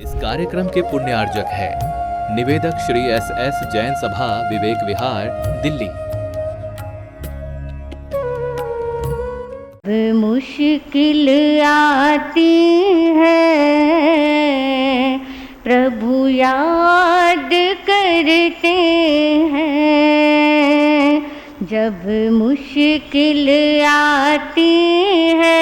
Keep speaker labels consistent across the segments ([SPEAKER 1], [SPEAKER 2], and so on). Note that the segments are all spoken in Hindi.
[SPEAKER 1] इस कार्यक्रम के पुण्यार्जक है निवेदक श्री एस जैन सभा, विवेक विहार, दिल्ली।
[SPEAKER 2] मुश्किल आती है प्रभु याद करते हैं, जब मुश्किल आती है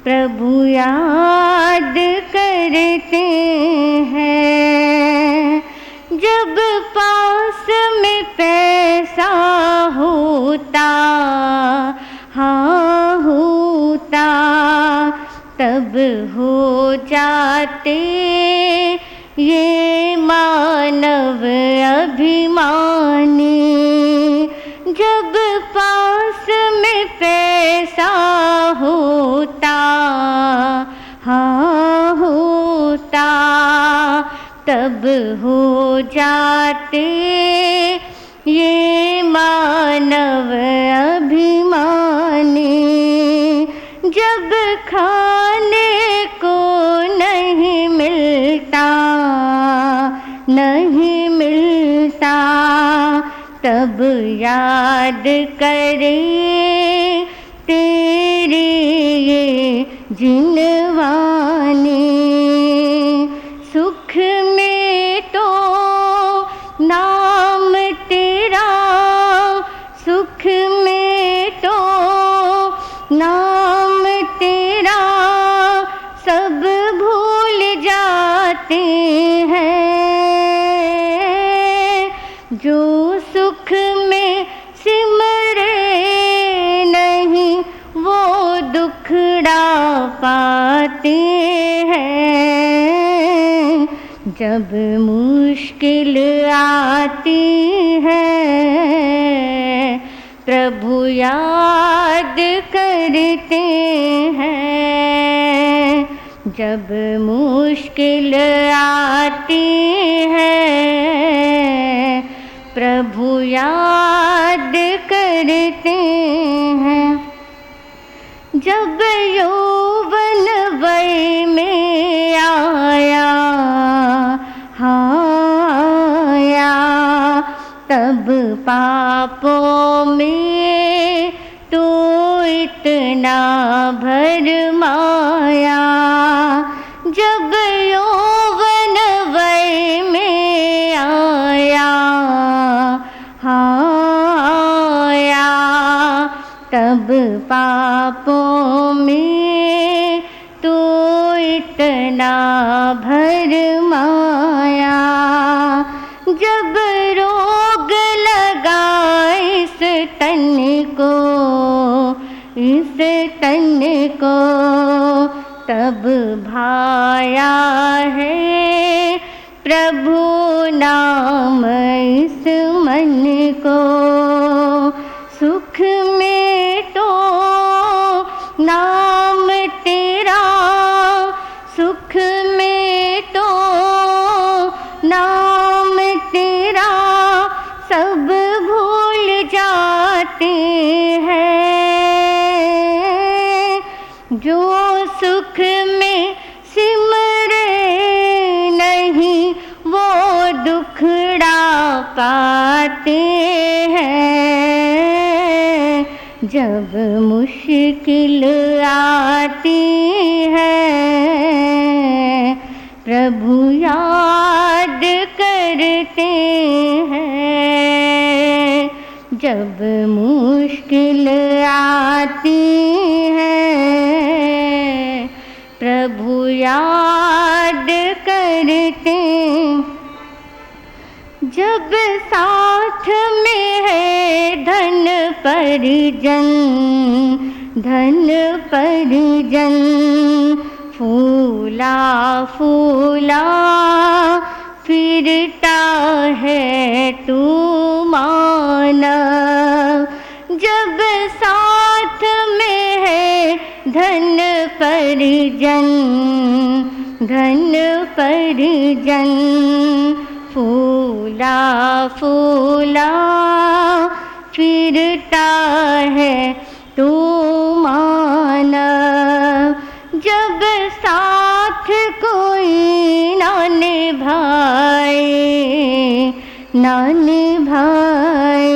[SPEAKER 2] प्रभु याद करते हैं। जब पास में पैसा होता, हाँ होता, तब हो जाते ये मानव अभिमानी। जब पास में पैसा होता, हाँ होता, तब हो जाते ये मानव अभिमानी। जब खाने को नहीं मिलता, नहीं मिलता, तब याद करे तेरी ये जिनवानी। सुख में तो नाम तेरा, सुख में तो नाम तेरा, सब भूल जाते हैं। जो सुख में सिमरे नहीं वो दुखड़ा पाते हैं। जब मुश्किल आती है प्रभु याद करते हैं। जब मुश्किल आती है प्रभु याद करते हैं। जब यौवन वय में आया, हाँ आया, तब पापों में तो इतना भरमाया। जब यौवन वय में आया, हाँ आया, तब पापों में तो इतना भरमाया। जब रोग लगा इस तन को, इस तन को, तब भाया है प्रभु नाम इस मन को। सुख में तो नाम तेरा, सुख में तो नाम तेरा, सब भूल जाते हैं। जो सुख में सिमरे नहीं वो दुखड़ा पाते हैं। जब मुश्किल आती है प्रभु याद करते हैं। जब मुश्किल आती है प्रभु याद करते। जब साथ में है धन परिजन, धन परिजन, फूला फूला फिरता है तू मानव। जब साथ में है धन परिजन, धन परिजन, फूला फूला फिरता है तू मानव। जब साथ को न निभाए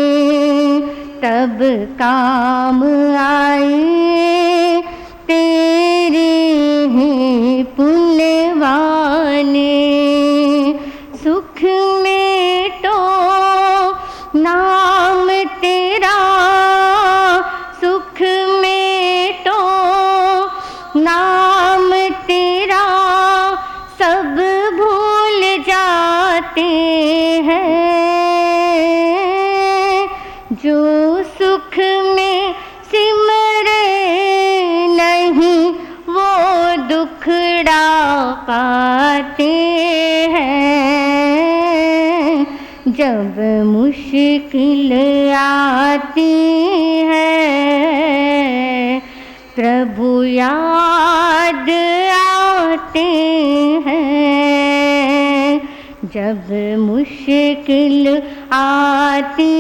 [SPEAKER 2] तब काम आए तेरे ही पुण्यवाने। सुख में तो नाम तेरा, सुख में तो नाम तेरा सब भूल जाते हैं। जो सुख में सिमरे नहीं वो दुखड़ा पाते हैं। जब मुश्किल आती है प्रभु याद आते हैं। जब मुश्किल आती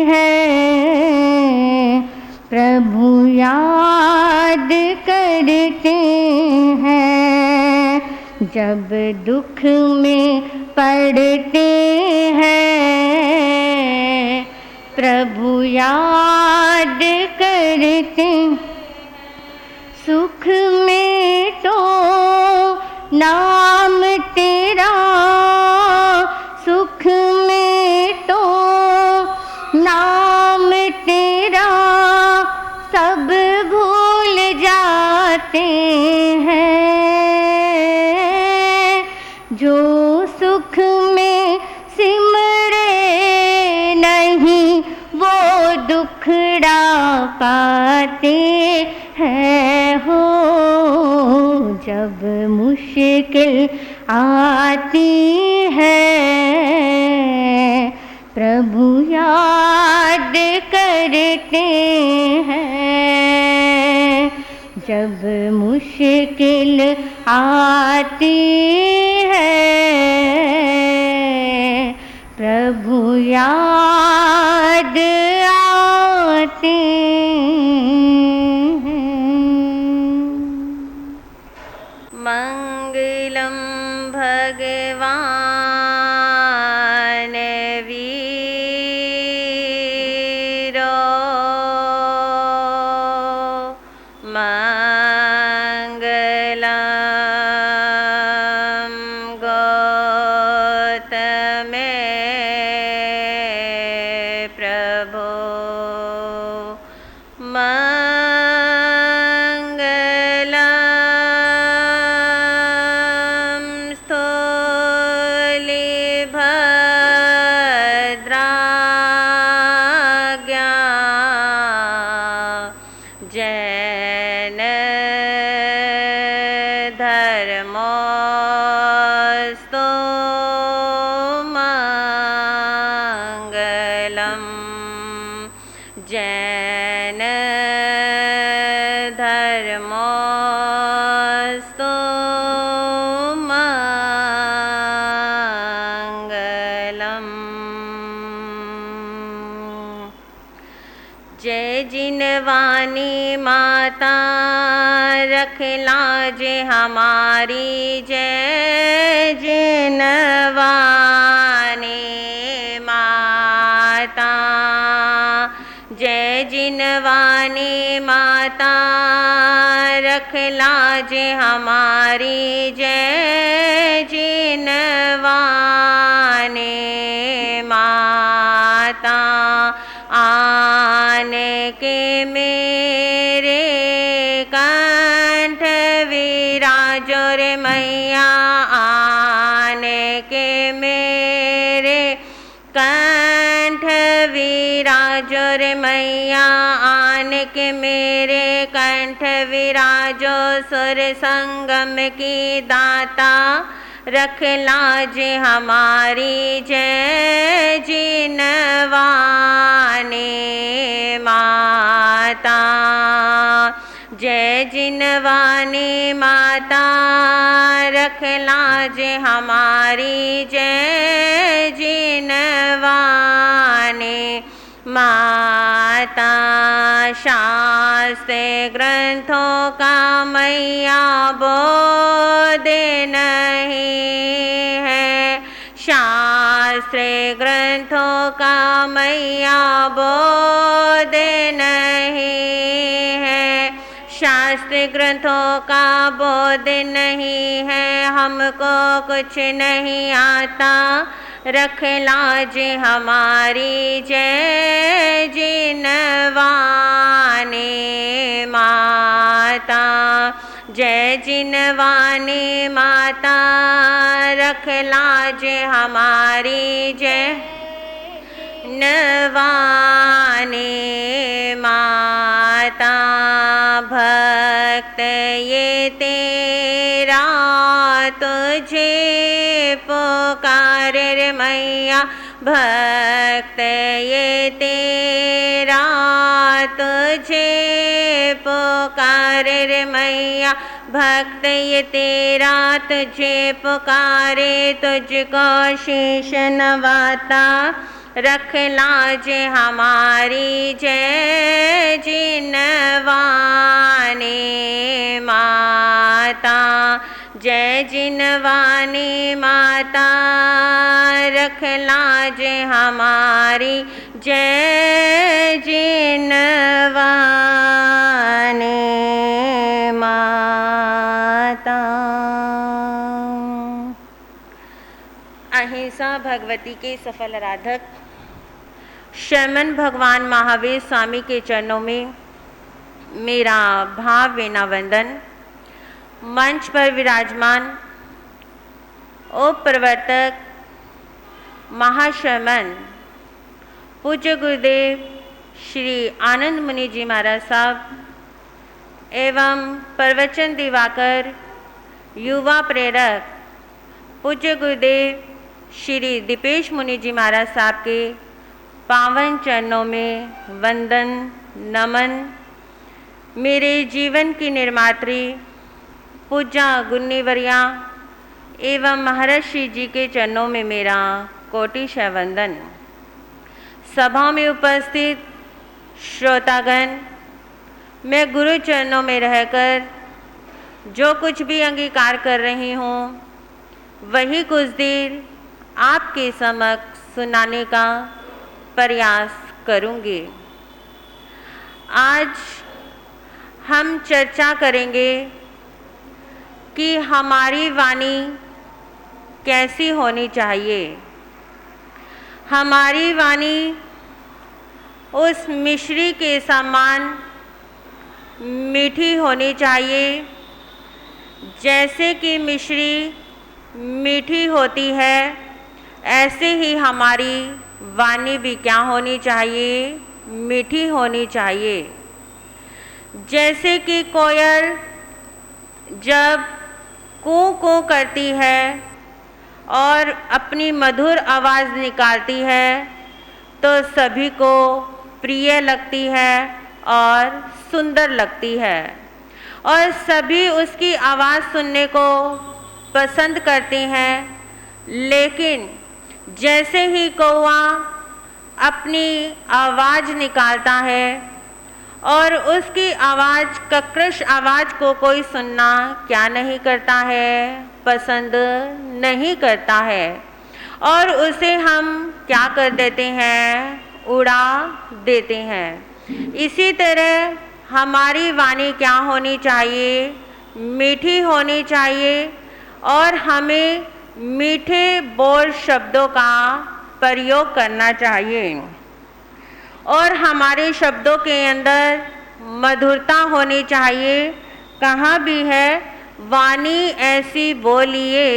[SPEAKER 2] है प्रभु याद करते हैं। जब दुख में पड़ते हैं प्रभु याद करते। सुख में तो नाम तेरा, सुख में तो नाम तेरा सब भूल जाते हैं। जो सुख में सिमरे नहीं वो दुखड़ा पाते हैं। हो जब मुश्किल आती है प्रभु याद करते हैं। जब मुश्किल आती है प्रभु याद आते हैं।
[SPEAKER 3] मंगलम भगवान वीरो मंगलम गौतमे प्रभो जैन धर्मोऽस्तु मंगलम्। जैन धर्मोऽस्तु मंगलम्। जय जिनवानी माता रखला जे हमारी। जय जिनवानी माता, जय जिनवानी माता रखला जे हमारी। जय जिनवानी माता आन के मेरे कंठ विराजो रे मैया। आन के मेरे कंठ विराजो रे मैया। आन के मेरे कंठ विराजो सुर संगम की दाता रखला जे हमारी। जय जिनवानी माता, जय जिनवानी माता रखला जे हमारी। जय जिनवानी माता शास्त्र ग्रंथों का मैया बोध नहीं है। शास्त्र शास्त्र ग्रंथों का मैया बोध नहीं है, शास्त्र ग्रंथों का बोध नहीं है, हमको कुछ नहीं आता, रख लाज हमारी जय जिनवानी माता, जय जिनवानी माता, रख लाज हमारी जय नवानी माता। भक्त ये तेरा तुझे पुकारे रे मैया, भक्त ये तेरा तुझे पुकारे रे मैया, भक्त ये तेरा तुझे पुकारे, तुझको शीश नवाता, रख लाज हमारी जय जिनवानी माता, जय जिनवानी माता, रख लाज हमारी जय जिनवानी माता। अहिंसा भगवती के सफल आराधक शर्मन भगवान महावीर स्वामी के चरणों में मेरा भावभीनी वंदन। मंच पर विराजमान उप प्रवर्तक महाशर्मन पूज्य गुरुदेव श्री आनंद मुनि जी महाराज साहब एवं प्रवचन दिवाकर युवा प्रेरक पूज्य गुरुदेव श्री दीपेश मुनि जी महाराज साहब के पावन चरणों में वंदन नमन। मेरे जीवन की निर्मात्री पूज्या गुन्नीवर्या एवं महर्षि जी के चरणों में मेरा कोटिशः वंदन। सभा में उपस्थित श्रोतागण, मैं गुरु चरणों में रहकर जो कुछ भी अंगीकार कर रही हूँ वही कुछ देर आपके समक्ष सुनाने का प्रयास करूँगी। आज हम चर्चा करेंगे कि हमारी वाणी कैसी होनी चाहिए। हमारी वाणी उस मिश्री के समान मीठी होनी चाहिए, जैसे कि मिश्री मीठी होती है, ऐसे ही हमारी वाणी भी क्या होनी चाहिए, मीठी होनी चाहिए। जैसे कि कोयल जब कूँ कूँ करती है और अपनी मधुर आवाज़ निकालती है तो सभी को प्रिय लगती है और सुंदर लगती है और सभी उसकी आवाज़ सुनने को पसंद करते हैं। लेकिन जैसे ही कौवा अपनी आवाज़ निकालता है और उसकी आवाज़ कर्कश आवाज़ को कोई सुनना क्या नहीं करता है, पसंद नहीं करता है और उसे हम क्या कर देते हैं, उड़ा देते हैं। इसी तरह हमारी वाणी क्या होनी चाहिए, मीठी होनी चाहिए और हमें मीठे बोल शब्दों का प्रयोग करना चाहिए और हमारे शब्दों के अंदर मधुरता होनी चाहिए। कहाँ भी है वाणी ऐसी बोलिए,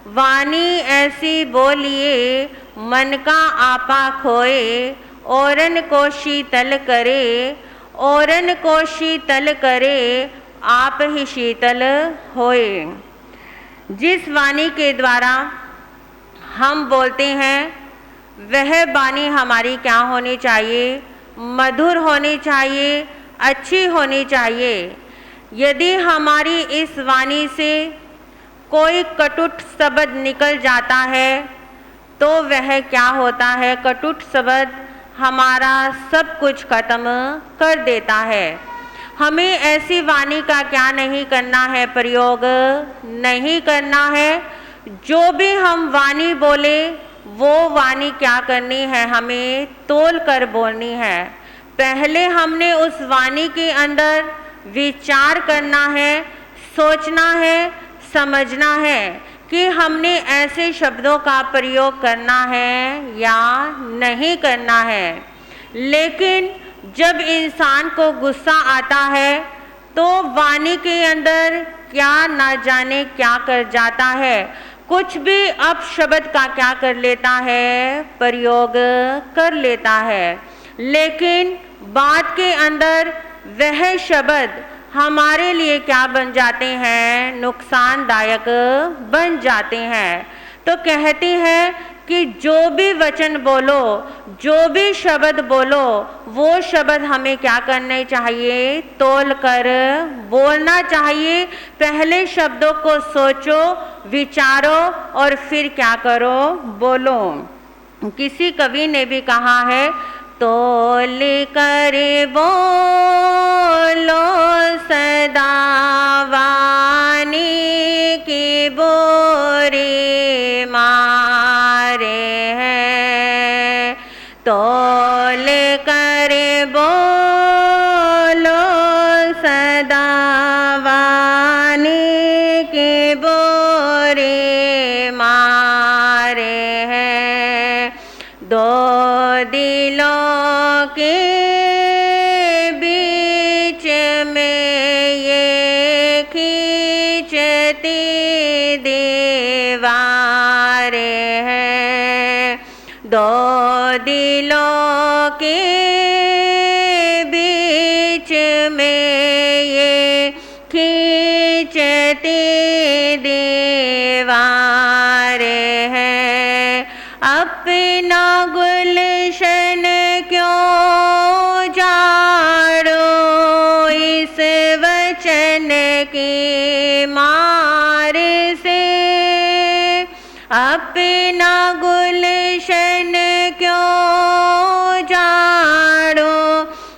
[SPEAKER 3] वाणी ऐसी बोलिए, मन का आपा खोए, औरन को शीतल करे, औरन को शीतल करे, आप ही शीतल होए। जिस वाणी के द्वारा हम बोलते हैं वह वाणी हमारी क्या होनी चाहिए, मधुर होनी चाहिए, अच्छी होनी चाहिए। यदि हमारी इस वाणी से कोई कटुट शब्द निकल जाता है तो वह क्या होता है, कटुट शब्द हमारा सब कुछ खत्म कर देता है। हमें ऐसी वाणी का क्या नहीं करना है, प्रयोग नहीं करना है। जो भी हम वाणी बोले वो वाणी क्या करनी है, हमें तोल कर बोलनी है। पहले हमने उस वाणी के अंदर विचार करना है, सोचना है, समझना है कि हमने ऐसे शब्दों का प्रयोग करना है या नहीं करना है। लेकिन जब इंसान को गुस्सा आता है तो वाणी के अंदर क्या ना जाने क्या कर जाता है, कुछ भी अपशब्द का क्या कर लेता है, प्रयोग कर लेता है। लेकिन बात के अंदर वह शब्द हमारे लिए क्या बन जाते हैं, नुकसानदायक बन जाते हैं। तो कहती हैं कि जो भी वचन बोलो, जो भी शब्द बोलो, वो शब्द हमें क्या करने चाहिए, तोल कर बोलना चाहिए। पहले शब्दों को सोचो, विचारो और फिर क्या करो, बोलो। किसी कवि ने भी कहा है, तोल कर बोलो सदा वाणी की बोरी मारे हैं। तोल कर बोलो सदा वाणी की बोरी मारे हैं। दो दिलों के बीच में ये खींचती दीवारें हैं। दो दिलों के बीच में ये खींचती दीवारें हैं। अपना गुलशन क्यों जाड़ो इस वचन की मार से। अपना गुलशन क्यों जाड़ो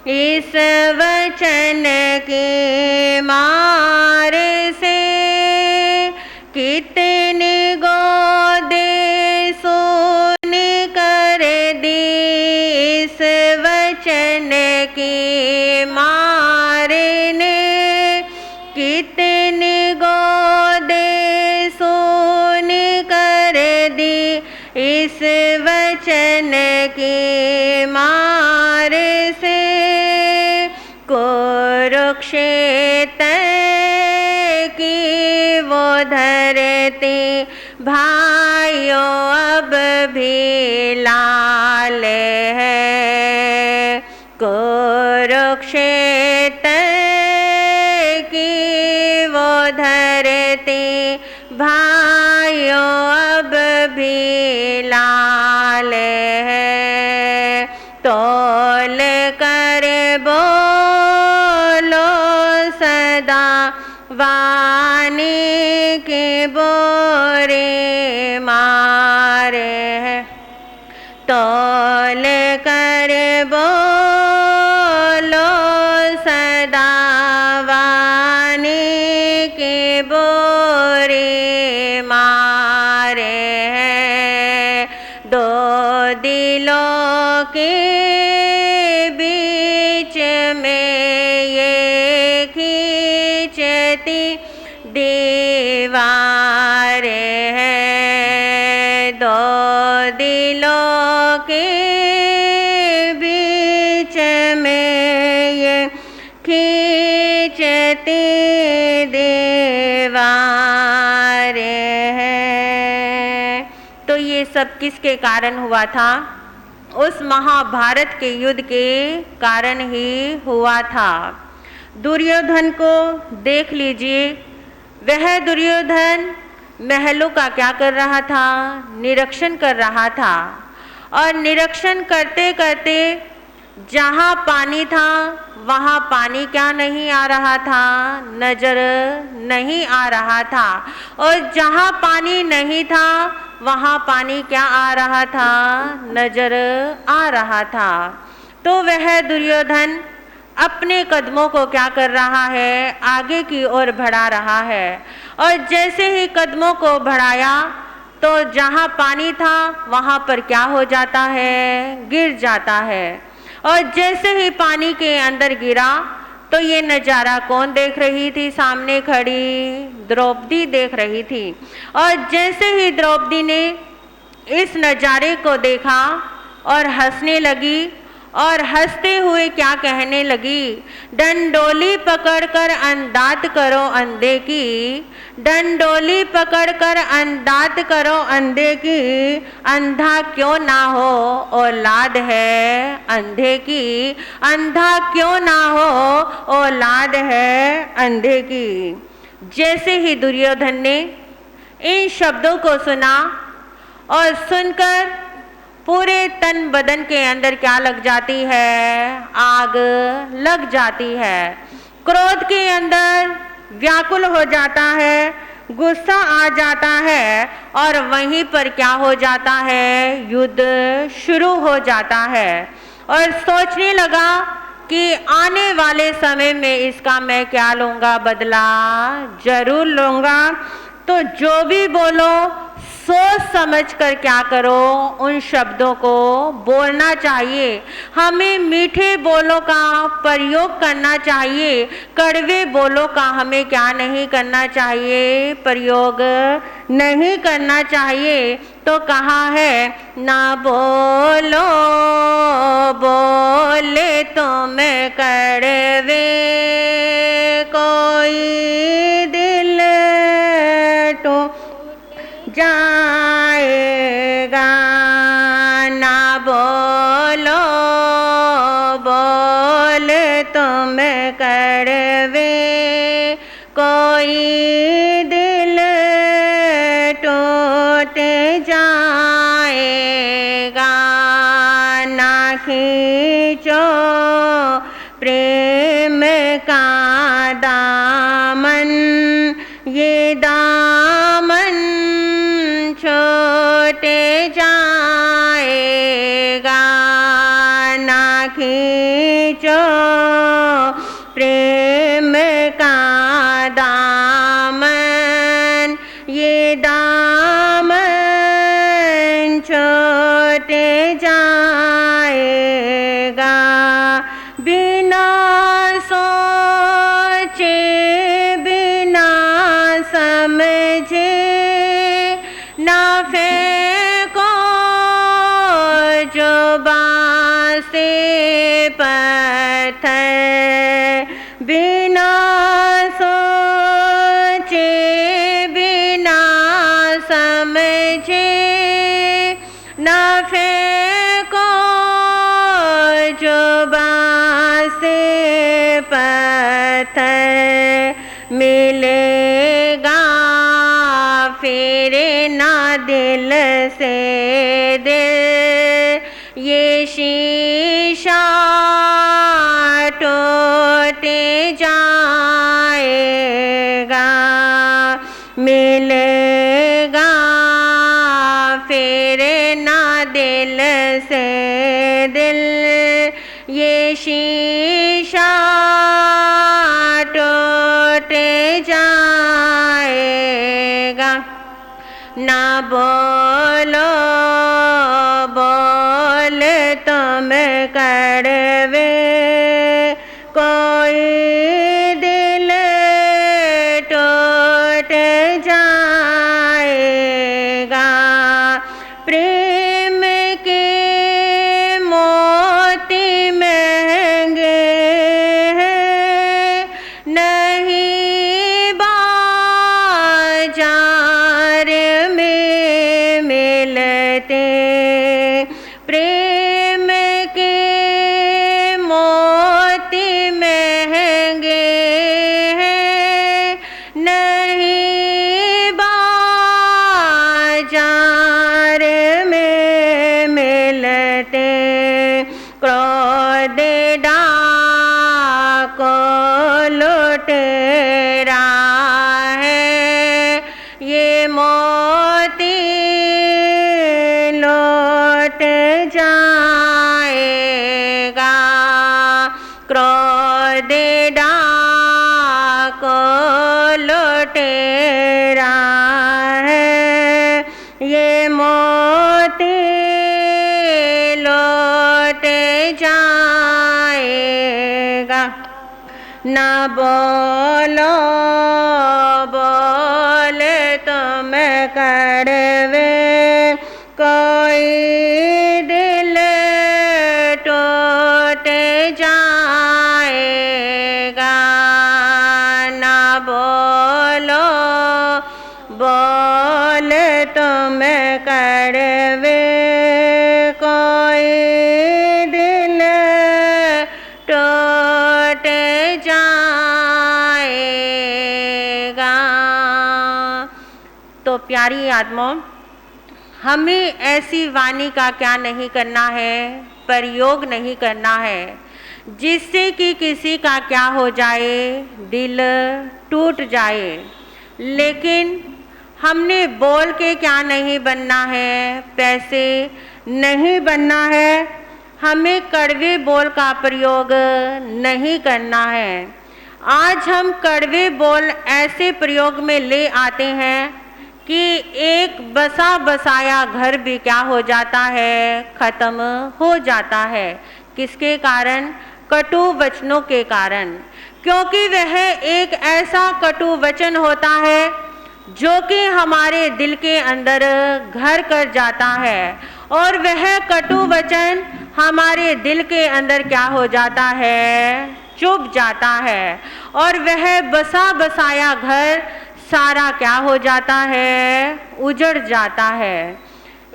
[SPEAKER 3] इस वचन की मार से। कितने गोदे सुन कर दी इस वचन की मार ने। कितने गोदे सुन कर दी इस वचन की मार से। कुरुक्षेत्र की वो धरती भाइयों अब भी लाल है। कुरुक्षेत्र की वो धरती भाइयों अब भी लाल है। तोल कर बोलो सदा वाणी के बोरे मारे हैं। तोल कर बोलो सदा वाणी के बोरे मारे हैं। दो दिलों के बीच में ये खींचती दीवारें हैं। दो दिलों के बीच में ये खींचती दीवारें हैं। तो ये सब किसके कारण हुआ था? उस महाभारत के युद्ध के कारण ही हुआ था। दुर्योधन को देख लीजिए, वह दुर्योधन महलों का क्या कर रहा था? निरीक्षण कर रहा था। और निरीक्षण करते करते जहाँ पानी था वहाँ पानी क्या नहीं आ रहा था? नजर नहीं आ रहा था। और जहाँ पानी नहीं था वहाँ पानी क्या आ रहा था? नजर आ रहा था। तो वह दुर्योधन अपने कदमों को क्या कर रहा है? आगे की ओर बढ़ा रहा है। और जैसे ही कदमों को बढ़ाया, तो जहाँ पानी था वहाँ पर क्या हो जाता है, गिर जाता है। और जैसे ही पानी के अंदर गिरा तो ये नज़ारा कौन देख रही थी, सामने खड़ी द्रौपदी देख रही थी। और जैसे ही द्रौपदी ने इस नज़ारे को देखा और हंसने लगी, और हंसते हुए क्या कहने लगी, डंडोली पकड़कर अंदात करो अंधे की, डंडोली पकड़कर अंदात करो अंधे की, अंधा क्यों ना हो औलाद है अंधे की, अंधा क्यों ना हो औलाद है अंधे की। जैसे ही दुर्योधन ने इन शब्दों को सुना और सुनकर पूरे तन बदन के अंदर क्या लग जाती है, आग लग जाती है। क्रोध के अंदर व्याकुल हो जाता है, गुस्सा आ जाता है, और वहीं पर क्या हो जाता है, युद्ध शुरू हो जाता है। और सोचने लगा कि आने वाले समय में इसका मैं क्या लूँगा, बदला जरूर लूँगा। तो जो भी बोलो सोच समझ कर क्या करो, उन शब्दों को बोलना चाहिए। हमें मीठे बोलों का प्रयोग करना चाहिए, कड़वे बोलों का हमें क्या नहीं करना चाहिए, प्रयोग नहीं करना चाहिए। तो कहा है, ना बोलो बोले तो मैं कड़वे, कोई दिल तो जाएगा, ना बोलो बोले तो मैं कड़वे, कोई दिल टूट जाएगा, ना खींचो प्रेम का दामन, ये दामन छोटे जाएगा, ना खींचो प्रेम का दामन, ये दामन छोटे जाएगा, बिना सोचे बिना समझे ना फेंको जो बासे पत्थर, बिना सोचे बिना समझे ना फेंको जो बासे पत्थर, मिलेगा फिर ना दिल से दिल, ये शीशा टूटे जाएगा, मिलेगा फिर ना दिल से दिल, ये शीशा टूटे जाएगा, ना बोलो बोल तुम कड़वे, कोई दिल टूट जाएगा, प्रेम के मोती महंगे हैं, नहीं बाजार में मिलते, प्रेम के मोती महंगे हैं, नहीं बाजार में मिलते, क्रोध डाको लुटेरा है, ये मोती लौट जाएगा, क्रोध डाको लुटेरा है, ये न बोलो बोले तुम कड़वे कोई दिल टूट जाएगा। न बोलो बोले तुम कड़वे कोई दिल टूट जाएगा। तो प्यारी आत्माओं, हमें ऐसी वाणी का क्या नहीं करना है, प्रयोग नहीं करना है जिससे कि किसी का क्या हो जाए, दिल टूट जाए। लेकिन हमने बोल के क्या नहीं बनना है, पैसे नहीं बनना है, हमें कड़वे बोल का प्रयोग नहीं करना है। आज हम कड़वे बोल ऐसे प्रयोग में ले आते हैं कि एक बसा बसाया घर भी क्या हो जाता है, खत्म हो जाता है। किसके कारण? कटु वचनों के कारण। क्योंकि वह एक ऐसा कटु वचन होता है जो कि हमारे दिल के अंदर घर कर जाता है, और वह कटु वचन हमारे दिल के अंदर क्या हो जाता है, चुभ जाता है, और वह बसा बसाया घर सारा क्या हो जाता है, उजड़ जाता है।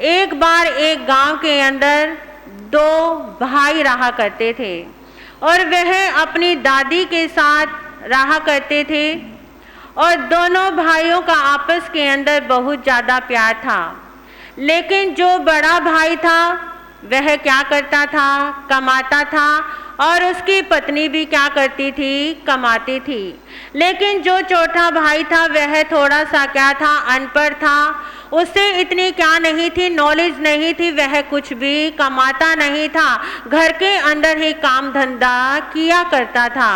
[SPEAKER 3] एक बार एक गांव के अंदर दो भाई रहा करते थे, और वह अपनी दादी के साथ रहा करते थे, और दोनों भाइयों का आपस के अंदर बहुत ज़्यादा प्यार था। लेकिन जो बड़ा भाई था वह क्या करता था, कमाता था, और उसकी पत्नी भी क्या करती थी, कमाती थी। लेकिन जो छोटा भाई था वह थोड़ा सा क्या था, अनपढ़ था, उसे इतनी क्या नहीं थी, नॉलेज नहीं थी, वह कुछ भी कमाता नहीं था, घर के अंदर ही काम धंधा किया करता था।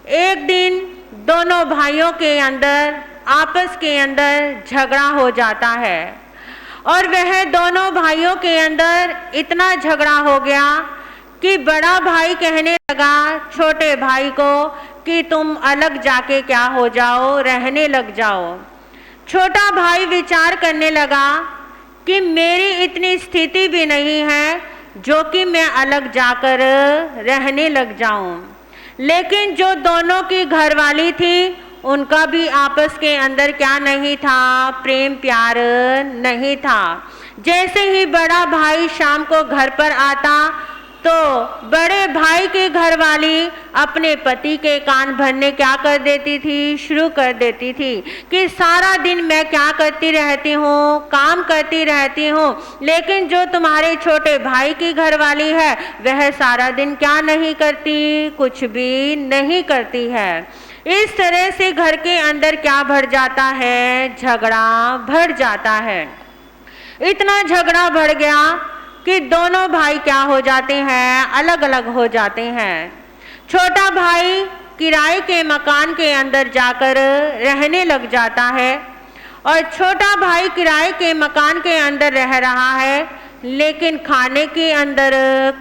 [SPEAKER 3] एक दिन दोनों भाइयों के अंदर आपस के अंदर झगड़ा हो जाता है, और वह दोनों भाइयों के अंदर इतना झगड़ा हो गया कि बड़ा भाई कहने लगा छोटे भाई को कि तुम अलग जाके क्या हो जाओ, रहने लग जाओ। छोटा भाई विचार करने लगा कि मेरी इतनी स्थिति भी नहीं है जो कि मैं अलग जाकर रहने लग जाऊं। लेकिन जो दोनों की घरवाली थी उनका भी आपस के अंदर क्या नहीं था, प्रेम प्यार नहीं था। जैसे ही बड़ा भाई शाम को घर पर आता तो बड़े भाई के घरवाली अपने पति के कान भरने क्या कर देती थी, शुरू कर देती थी कि सारा दिन मैं क्या करती रहती हूँ, काम करती रहती हूँ, लेकिन जो तुम्हारे छोटे भाई की घरवाली है वह सारा दिन क्या नहीं करती, कुछ भी नहीं करती है। इस तरह से घर के अंदर क्या भर जाता है, झगड़ा भर जाता है। इतना झगड़ा बढ़ गया कि दोनों भाई क्या हो जाते हैं, अलग अलग हो जाते हैं। छोटा भाई किराए के मकान के अंदर जाकर रहने लग जाता है, और छोटा भाई किराए के मकान के अंदर रह रहा है, लेकिन खाने के अंदर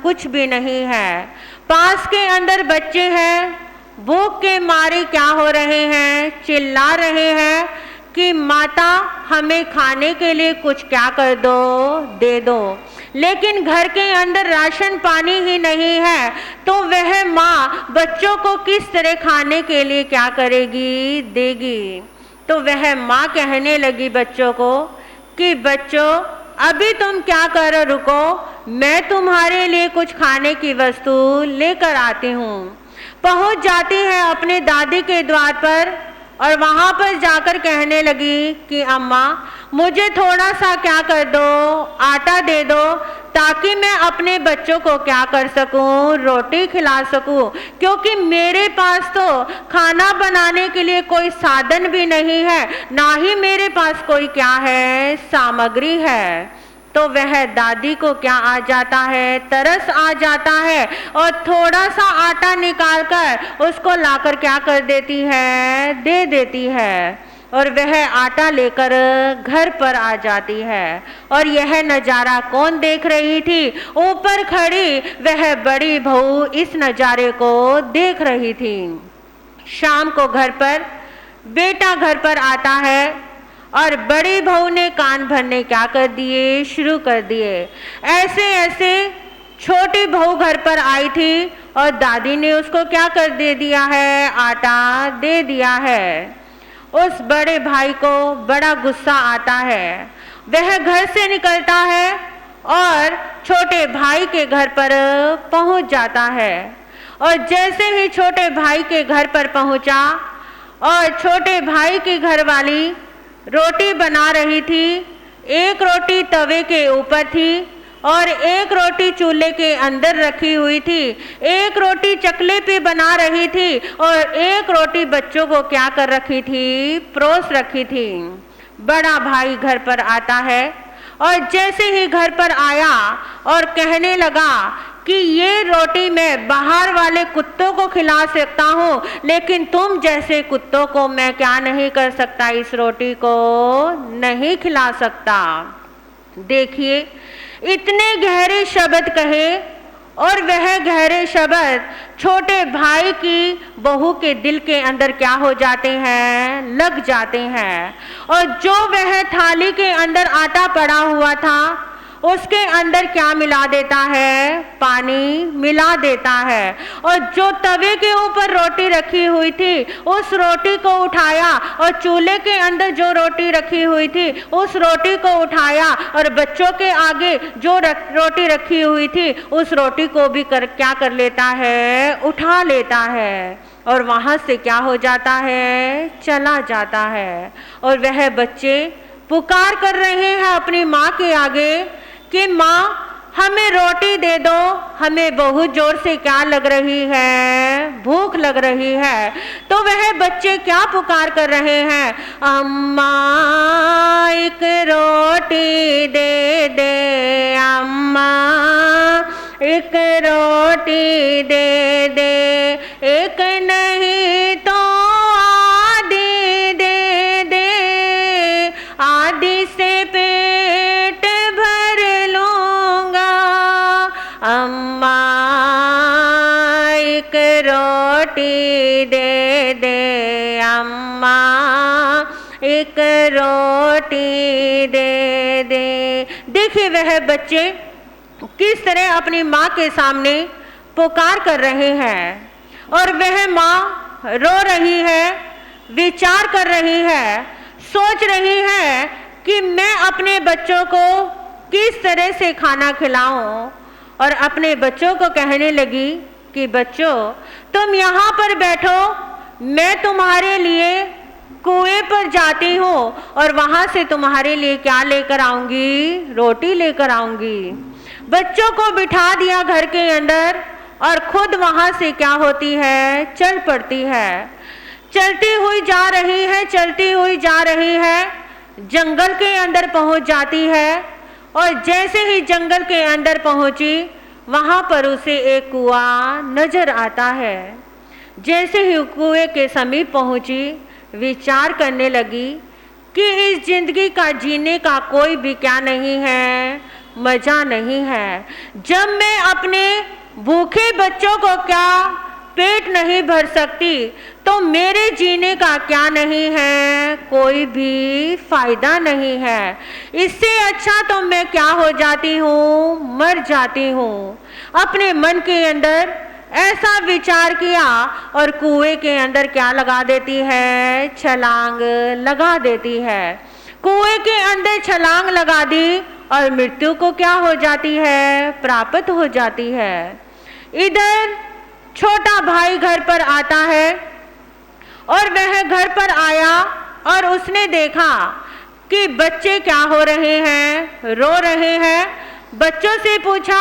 [SPEAKER 3] कुछ भी नहीं है। पास के अंदर बच्चे हैं, भूख के मारे क्या हो रहे हैं, चिल्ला रहे हैं कि माता हमें खाने के लिए कुछ क्या कर दो, दे दो। लेकिन घर के अंदर राशन पानी ही नहीं है, तो वह माँ बच्चों को किस तरह खाने के लिए क्या करेगी, देगी। तो वह माँ कहने लगी बच्चों को कि बच्चों अभी तुम क्या करो, रुको, मैं तुम्हारे लिए कुछ खाने की वस्तु लेकर आती हूँ। पहुँच जाती है अपने दादी के द्वार पर और वहाँ पर जाकर कहने लगी कि अम्मा मुझे थोड़ा सा क्या कर दो, आटा दे दो, ताकि मैं अपने बच्चों को क्या कर सकूं, रोटी खिला सकूं, क्योंकि मेरे पास तो खाना बनाने के लिए कोई साधन भी नहीं है, ना ही मेरे पास कोई क्या है, सामग्री है। तो वह दादी को क्या आ जाता है, तरस आ जाता है, और थोड़ा सा आटा निकालकर उसको लाकर क्या कर देती है, दे देती है। और वह आटा लेकर घर पर आ जाती है। और यह नज़ारा कौन देख रही थी? ऊपर खड़ी वह बड़ी बहू इस नज़ारे को देख रही थी। शाम को घर पर बेटा घर पर आता है और बड़ी बहू ने कान भरने क्या कर दिए, शुरू कर दिए। ऐसे ऐसे छोटी बहू घर पर आई थी और दादी ने उसको क्या कर दे दिया है, आटा दे दिया है। उस बड़े भाई को बड़ा गुस्सा आता है। वह घर से निकलता है और छोटे भाई के घर पर पहुंच जाता है। और जैसे ही छोटे भाई के घर पर पहुंचा और छोटे भाई की घरवाली रोटी बना रही थी, एक रोटी तवे के ऊपर थी और एक रोटी चूल्हे के अंदर रखी हुई थी, एक रोटी चकले पे बना रही थी और एक रोटी बच्चों को क्या कर रखी थी, परोस रखी थी। बड़ा भाई घर पर आता है और जैसे ही घर पर आया और कहने लगा कि ये रोटी मैं बाहर वाले कुत्तों को खिला सकता हूँ, लेकिन तुम जैसे कुत्तों को मैं क्या नहीं कर सकता, इस रोटी को नहीं खिला सकता। देखिए इतने गहरे शब्द कहे और वह गहरे शब्द छोटे भाई की बहू के दिल के अंदर क्या हो जाते हैं, लग जाते हैं। और जो वह थाली के अंदर आटा पड़ा हुआ था उसके अंदर क्या मिला देता है, पानी मिला देता है। और जो तवे के ऊपर रोटी रखी हुई थी उस रोटी को उठाया और चूल्हे के अंदर जो रोटी रखी हुई थी उस रोटी को उठाया और बच्चों के आगे जो रोटी रखी हुई थी उस रोटी को भी क्या कर लेता है, उठा लेता है और वहाँ से क्या हो जाता है, चला जाता है। और वह बच्चे पुकार कर रहे हैं अपनी माँ के आगे कि माँ हमें रोटी दे दो, हमें बहुत जोर से क्या लग रही है, भूख लग रही है। तो वह बच्चे क्या पुकार कर रहे हैं, अम्मा एक रोटी दे दे, अम्मा एक रोटी दे दे, एक नहीं तो आधी दे दे, आधी से पेट भर लूंगा, अम्मा एक रोटी दे दे, अम्मा एक रोटी दे दे। देखिए वह बच्चे किस तरह अपनी माँ के सामने पुकार कर रहे हैं और वह माँ रो रही है, विचार कर रही है, सोच रही है कि मैं अपने बच्चों को किस तरह से खाना खिलाऊं। और अपने बच्चों को कहने लगी कि बच्चों तुम यहाँ पर बैठो, मैं तुम्हारे लिए कुएं पर जाती हूँ और वहाँ से तुम्हारे लिए क्या लेकर आऊँगी, रोटी लेकर आऊँगी। बच्चों को बिठा दिया घर के अंदर और खुद वहाँ से क्या होती है, चल पड़ती है। चलती हुई जा रही है, चलती हुई जा रही है, जंगल के अंदर पहुँच जाती है। और जैसे ही जंगल के अंदर पहुँची वहाँ पर उसे एक कुआं नजर आता है। जैसे ही कुएं के समीप पहुँची विचार करने लगी कि इस जिंदगी का जीने का कोई भी क्या नहीं है, मज़ा नहीं है। जब मैं अपने भूखे बच्चों को क्या पेट नहीं भर सकती तो मेरे जीने का क्या नहीं है, कोई भी फायदा नहीं है। इससे अच्छा तो मैं क्या हो जाती हूँ, मर जाती हूँ। अपने मन के अंदर ऐसा विचार किया और कुएं के अंदर क्या लगा देती है, छलांग लगा देती है। कुएं के अंदर छलांग लगा दी और मृत्यु को क्या हो जाती है, प्राप्त हो जाती है। इधर छोटा भाई घर पर आता है और वह घर पर आया और उसने देखा कि बच्चे क्या हो रहे हैं, रो रहे हैं। बच्चों से पूछा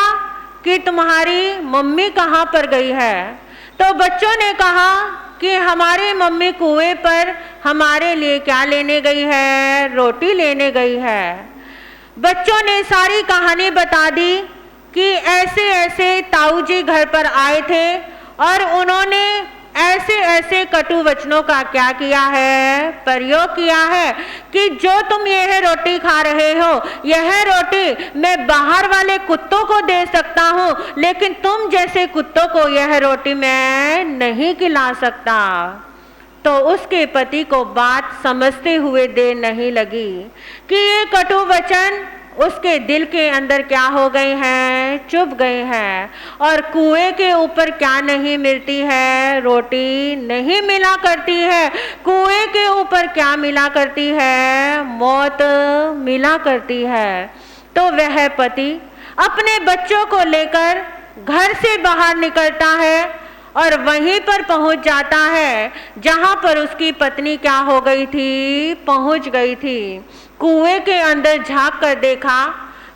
[SPEAKER 3] कि तुम्हारी मम्मी कहाँ पर गई है। तो बच्चों ने कहा कि हमारी मम्मी कुएं पर हमारे लिए क्या लेने गई है, रोटी लेने गई है। बच्चों ने सारी कहानी बता दी कि ऐसे ऐसे ताऊ जी घर पर आए थे और उन्होंने ऐसे ऐसे कटु वचनों का क्या किया है, प्रयोग किया है कि जो तुम यह रोटी खा रहे हो, यह रोटी मैं बाहर वाले कुत्तों को दे सकता हूँ, लेकिन तुम जैसे कुत्तों को यह रोटी मैं नहीं खिला सकता। तो उसके पति को बात समझते हुए देर नहीं लगी कि ये कटु वचन उसके दिल के अंदर क्या हो गए हैं, चुभ गए हैं। और कुएं के ऊपर क्या नहीं मिलती है, रोटी नहीं मिला करती है। कुएं के ऊपर क्या मिला करती है, मौत मिला करती है। तो वह पति अपने बच्चों को लेकर घर से बाहर निकलता है और वहीं पर पहुंच जाता है जहां पर उसकी पत्नी क्या हो गई थी, पहुंच गई थी। कुएं के अंदर झांक कर देखा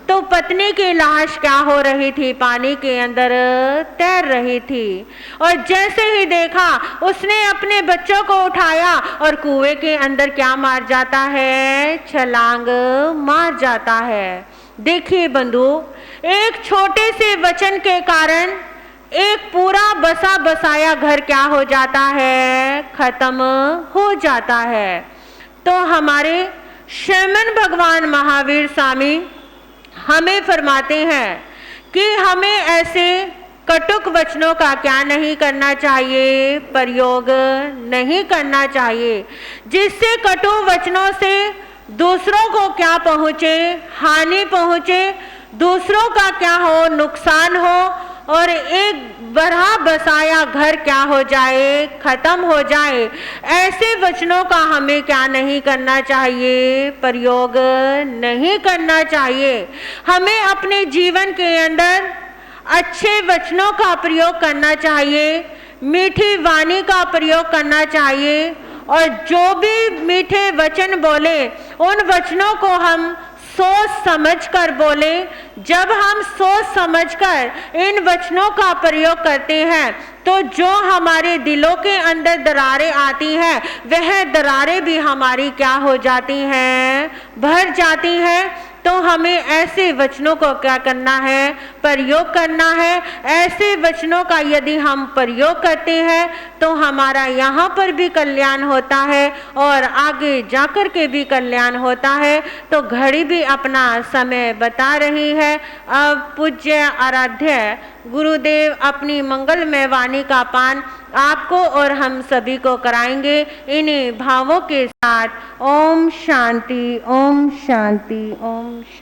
[SPEAKER 3] तो पत्नी की लाश क्या हो रही थी, पानी के अंदर तैर रही थी। और जैसे ही देखा उसने अपने बच्चों को उठाया और कुएं के अंदर क्या मार जाता है, छलांग मार जाता है। देखिए बंधु, एक छोटे से वचन के कारण एक पूरा बसा बसाया घर क्या हो जाता है, खत्म हो जाता है। तो हमारे श्रीमन भगवान महावीर स्वामी हमें फरमाते हैं कि हमें ऐसे कटुक वचनों का क्या नहीं करना चाहिए, प्रयोग नहीं करना चाहिए, जिससे कटु वचनों से दूसरों को क्या पहुँचे, हानि पहुँचे, दूसरों का क्या हो, नुकसान हो और एक बड़ा बसाया घर क्या हो जाए, खत्म हो जाए। ऐसे वचनों का हमें क्या नहीं करना चाहिए, प्रयोग नहीं करना चाहिए। हमें अपने जीवन के अंदर अच्छे वचनों का प्रयोग करना चाहिए, मीठी वाणी का प्रयोग करना चाहिए और जो भी मीठे वचन बोले उन वचनों को हम सोच समझ कर बोले। जब हम सोच समझकर इन वचनों का प्रयोग करते हैं तो जो हमारे दिलों के अंदर दरारें आती हैं, वह दरारें भी हमारी क्या हो जाती हैं, भर जाती हैं। तो हमें ऐसे वचनों को क्या करना है, प्रयोग करना है। ऐसे वचनों का यदि हम प्रयोग करते हैं तो हमारा यहाँ पर भी कल्याण होता है और आगे जाकर के भी कल्याण होता है। तो घड़ी भी अपना समय बता रही है। अब पूज्य आराध्य गुरुदेव अपनी मंगलमय वाणी का पान आपको और हम सभी को कराएंगे। इन्हीं भावों के साथ ओम शांति, ओम शांति, ओम शांति।